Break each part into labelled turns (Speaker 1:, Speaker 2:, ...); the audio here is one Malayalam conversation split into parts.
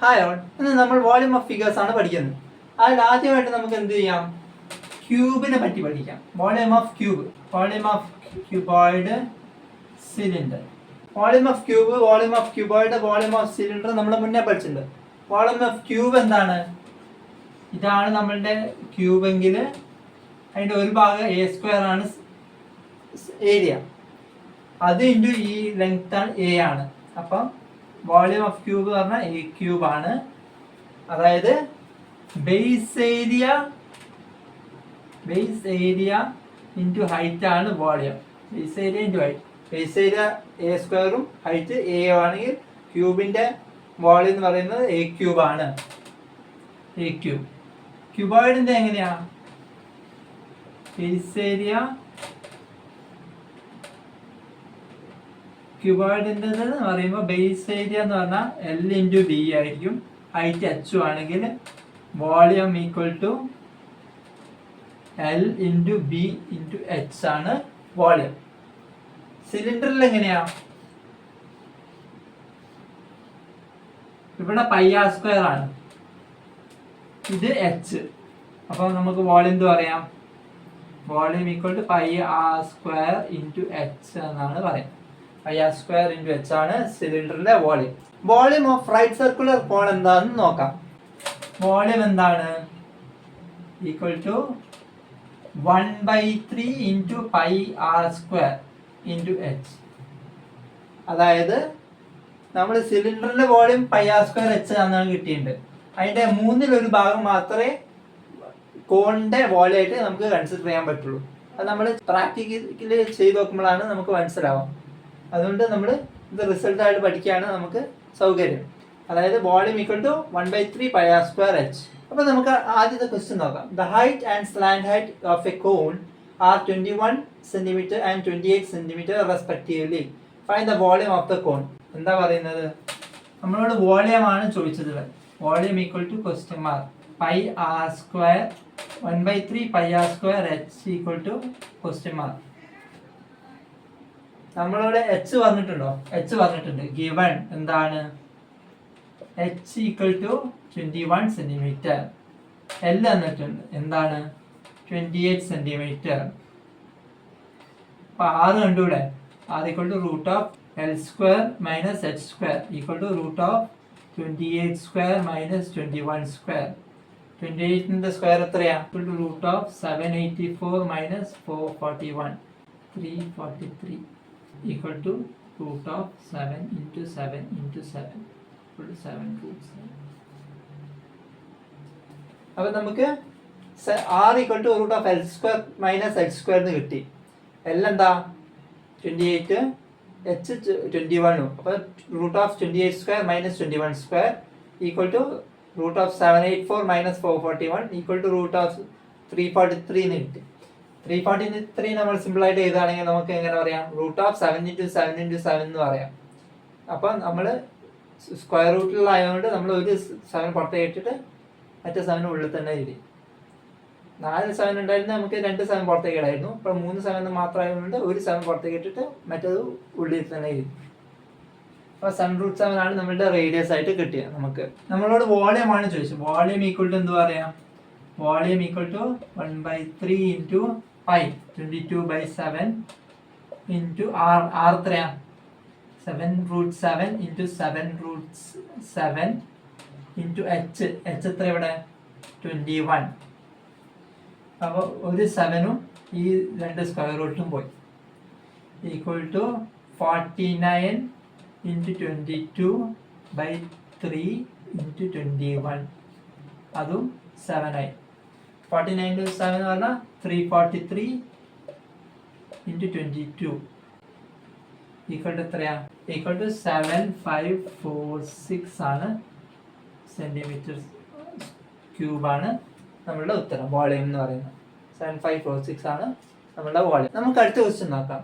Speaker 1: ഹായ് ഓൾ, ഇന്ന് നമ്മൾ വോളിയം ഓഫ് ഫിഗേഴ്സ് ആണ് പഠിക്കുന്നത്. അതിൽ ആദ്യമായിട്ട് നമുക്ക് എന്ത് ചെയ്യാം, ക്യൂബിനെ പറ്റി പഠിക്കാം. Volume of cube, volume of cuboid, cylinder. Volume of cube, volume of cuboid, volume of cylinder നമ്മൾ മുന്നേ പഠിച്ചിട്ടുണ്ട്. വോളിയം ഓഫ് ക്യൂബ് എന്താണ്? ഇതാണ് നമ്മളുടെ ക്യൂബെങ്കിൽ അതിൻ്റെ ഒരു ഭാഗം A² ആണ് ഏരിയ, അത് ഇൻറ്റു ഈ ലെങ്ത് ആണ് A ആണ്. അപ്പം വോളിയം ഓഫ് ക്യൂബ് പറഞ്ഞാൽ A³ ആണ്. അതായത് ബേസ് ഏരിയ ഇൻറ്റു ഹൈറ്റ് ആണ് volume. Base area into height. Base area A² height A ആണെങ്കിൽ ക്യൂബിൻ്റെ വോളിയം എന്ന് പറയുന്നത് A³ ആണ്. A³. ക്യൂബോയിഡിൻ്റെ എങ്ങനെയാ? ബേസ് ഏരിയ ക്യൂബോയിഡിൻ്റെ എന്ന് പറയുമ്പോൾ ബേസ് ഏരിയ എന്ന് പറഞ്ഞാൽ L ഇൻറ്റു B ആയിരിക്കും. ഹൈറ്റ് H ആണെങ്കിൽ volume equal to L into B into H ആണ് വോളിയം. സിലിണ്ടറിൽ എങ്ങനെയാ? ഇവിടെ πr² ആണ്, ഇത് H. അപ്പോൾ നമുക്ക് വോളിയം എന്ത് പറയാം? Volume equal to πr² into H എന്നാണ് പറയാം. πr² ഇൻറ്റു H ആണ് സിലിണ്ടറിന്റെ volume. Volume of right circular cone എന്താണെന്ന് നോക്കാം. വോളിയം എന്താണ്? Equal to 1/3 into πr² into H. അതായത് നമ്മൾ സിലിണ്ടറിന്റെ വോളിയം πr² H എന്നാണ് കിട്ടിയിട്ടുണ്ട്. അതിന്റെ 1/3 ഭാഗം മാത്രമേ കോണിന്റെ വോളിയം ആയിട്ട് നമുക്ക് കൺസിഡർ ചെയ്യാൻ പറ്റുള്ളൂ. അത് നമ്മൾ പ്രാക്ടിക്കലി ചെയ്ത് നോക്കുമ്പോഴാണ് നമുക്ക് മനസ്സിലാവാം. അതുകൊണ്ട് നമ്മൾ ഇത് റിസൾട്ട് ആയിട്ട് പഠിക്കുകയാണ് നമുക്ക് സൗകര്യം. അതായത് volume equal to 1/3 πr² H. അപ്പോൾ നമുക്ക് ആദ്യത്തെ ക്വസ്റ്റ്യൻ നോക്കാം. The height and slant height of a cone are 21 cm and 28 cm respectively. Find the volume of the cone. എന്താ പറയുന്നത്? നമ്മളോട് വോളിയം ആണ് ചോദിച്ചത്. Volume equal to question mark πr² 1/3 πr² H equal to question mark. നമ്മളിവിടെ H പറഞ്ഞിട്ടുണ്ടോ? H പറഞ്ഞിട്ടുണ്ട്. ഗിവൺ എന്താണ്? H equal to 21 cm. L എന്നിട്ടുണ്ട് എന്താണ്? 28 cm. അപ്പൊ R കണ്ടൂടെ? R equal to root of L² minus H² equal to root of 28² minus 21². 28ന്റെ സ്ക്വയർ എത്രയാ? Equal to root of 784 minus 441 343 equal to root of 7 into 7 into 7 equal to 7 root 7. അപ്പോൾ നമുക്ക് R equal to root of L² minus H² എന്ന് കിട്ടി. L എന്താ? 28, H 21. അപ്പോൾ root of 28² minus 21² equal to root of 784 minus 441 equal to root of 343 എന്ന് കിട്ടി. 343 നമ്മൾ സിമ്പിൾ ആയിട്ട് എഴുതുകയാണെങ്കിൽ നമുക്ക് എങ്ങനെ പറയാം? റൂട്ട് ഓഫ് 7 into 7 into 7 എന്ന് പറയാം. അപ്പം നമ്മൾ സ്ക്വയർ റൂട്ടിലായതുകൊണ്ട് നമ്മൾ ഒരു 7 പുറത്തേക്ക് ഇട്ടിട്ട് മറ്റേ 7 ഉള്ളിൽ തന്നെ എഴുതി. 4 7 ഉണ്ടായിരുന്നു, നമുക്ക് 2 7 പുറത്തേക്ക് ഇടായിരുന്നു. ഇപ്പോൾ 3 7 മാത്രമായതുകൊണ്ട് ഒരു 7 പുറത്തേക്ക് ഇട്ടിട്ട് മറ്റേത് ഉള്ളിൽ തന്നെ എഴുതി. അപ്പോൾ 7 root 7 ആണ് നമ്മളുടെ റേഡിയസ് ആയിട്ട് കിട്ടിയത്. നമുക്ക് നമ്മളോട് വോളിയം ആണ് ചോദിച്ചത്. വോളിയം ഈക്വൽ ടു എന്ത് പറയാം? Volume equal to 1/3 into pi 22/7 into R. R എത്രയാ? 7 root 7 into 7 root 7 into H. H എത്ര ഇവിടെ? 21. അപ്പോൾ ഒരു 7ഉം ഈ 2 സ്ക്വയർ റൂട്ടും പോയി. Equal to 49 into 22/3 into 21. അതും 7 ആയി. 49 to 7 എന്ന് പറഞ്ഞാൽ 343 ഇൻറ്റു 22 ഈക്വൽ ടു എത്രയാ? ഈക്വൽ ടു 7546 ആണ് സെൻറ്റിമീറ്റർ ക്യൂബാണ് നമ്മളുടെ ഉത്തരം. വോളിയം എന്ന് പറയുന്നത് 7546 ആണ് നമ്മളുടെ വോളിയം. നമുക്ക് അടുത്ത ക്വസ്റ്റ്യൻ നോക്കാം.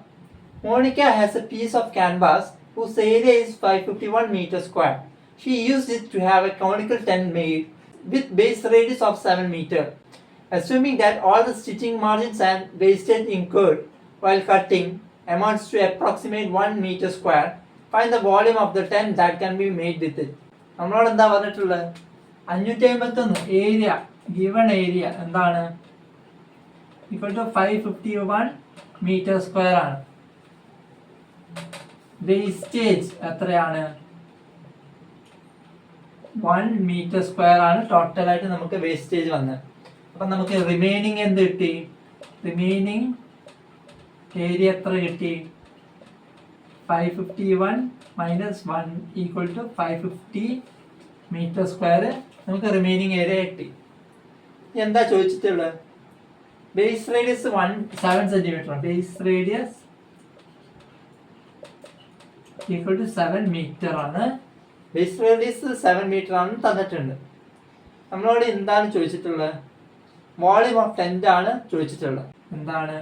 Speaker 1: Monica has a piece of canvas whose area is 551 meters square. She used it to have a conical tent made with base radius of 7 meters. Assuming that all the stitching margins and wastage incurred while cutting amounts to approximate 1 meter square, find the volume of the tent that can be made with it. നമ്മളോട് എന്താ പറഞ്ഞിട്ടുള്ളത്? 551 ഏരിയ, ഗിവൺ ഏരിയ എന്താണ്? ഈക്വൽ ടു 551 മീറ്റർ സ്ക്വയർ ആണ്. വേസ്റ്റേജ് എത്രയാണ്? 1 മീറ്റർ സ്ക്വയർ ആണ് ടോട്ടലായിട്ട് നമുക്ക് വേസ്റ്റേജ് വന്നത്. അപ്പൊ നമുക്ക് റിമൈനിങ് എന്ത് കിട്ടി? റിമൈനിങ് ഏരിയ എത്ര കിട്ടി? 551 minus 1 equal to 550 metre square നമുക്ക് റിമൈനിങ് ഏരിയ കിട്ടി. എന്താ ചോദിച്ചിട്ടുള്ളത്? Base radius 7 centimetre. Base radius equal to 7 metre ആണ്. ബേസ് റേഡിയസ് 7 മീറ്റർ ആണ് തന്നിട്ടുണ്ട്. നമ്മളോട് എന്താണ് ചോദിച്ചിട്ടുള്ളത്? വോളിയം ഓഫ് ടെന്റ് ആണ് ചോദിച്ചിട്ടുള്ളത്. എന്താണ്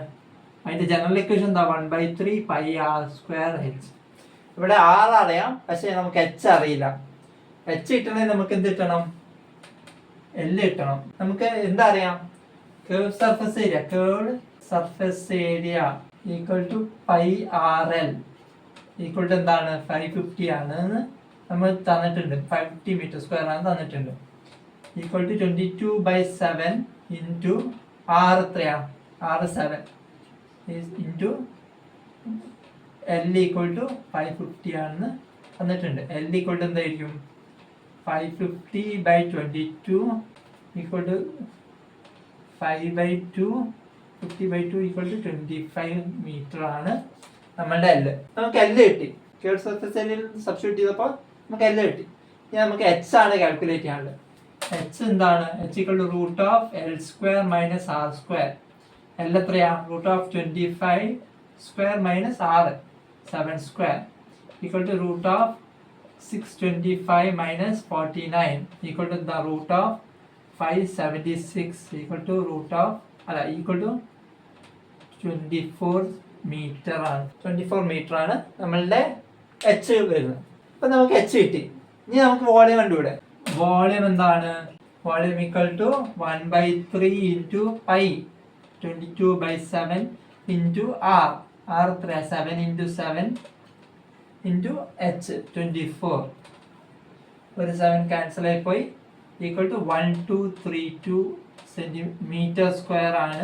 Speaker 1: അതിന്റെ ജനറൽ ഇക്വേഷൻ? എന്താ? 1/3 പൈ ആർ സ്ക്വയർ എച്ച്. ഇവിടെ ആർ അറിയാം, പക്ഷെ നമുക്ക് എച്ച് അറിയില്ല. എച്ച് കിട്ടണമെങ്കിൽ നമുക്ക് എന്ത് കിട്ടണം? എൽ കിട്ടണം. നമുക്ക് എന്താ അറിയാം? Curved surface area. Curved surface area equal to pi r l equal to എന്താണ്? 550 ആണ് നമ്മൾ തന്നിട്ടുണ്ട്. 550 മീറ്റർ സ്ക്വയർ ആണ് തന്നിട്ടുണ്ട്. ഈക്വൽ ടു 22/7 ഇൻറ്റു ആർ എത്രയാ? R 7 into l equal to 550 ആണെന്ന് തന്നിട്ടുണ്ട്. എൽ ഈക്വൽ ടു എന്തായിരിക്കും? 550/22 equal to 5/2. 50/2 equal to 25 metre ആണ് നമ്മളുടെ എൽ. നമുക്ക് എൽ കിട്ടി. കേർവ് സർഫസ് ഏരിയയിൽ സബ്സ്റ്റിറ്റ്യൂട്ട് ചെയ്തപ്പോൾ നമുക്ക് എൽ കിട്ടി. ഇനി നമുക്ക് എച്ച് ആണ് കാൽക്കുലേറ്റ് ചെയ്യാനുള്ളത്. എച്ച് എന്താണ്? H equal to root of L square minus R square. L എത്രയാ? Root of 25 square minus R 7 square equal to root of 625 minus 49 equal to the root of 576 equal to root of equal to 24 metre ആണ്. 24 മീറ്റർ ആണ് നമ്മളുടെ എച്ച് വരുന്നത്. ഇപ്പൊ നമുക്ക് എച്ച് കിട്ടി. ഇനി നമുക്ക് വോളിയം കണ്ടുകൂടെ? വോളിയം എന്താണ്? Volume equal to 1/3 into pi 22/7 into r. R എത്ര? 7 ഇൻറ്റു 7 ഇൻറ്റു എച്ച് 24. ഒരു 7 ക്യാൻസൽ ആയി പോയി. ഈക്വൽ ടു 1232 സെന്റിമീറ്റർ സ്ക്വയർ ആണ്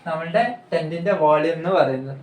Speaker 1: നമ്മളുടെ ടെന്റിന്റെ വോളിയം എന്ന് പറയുന്നത്.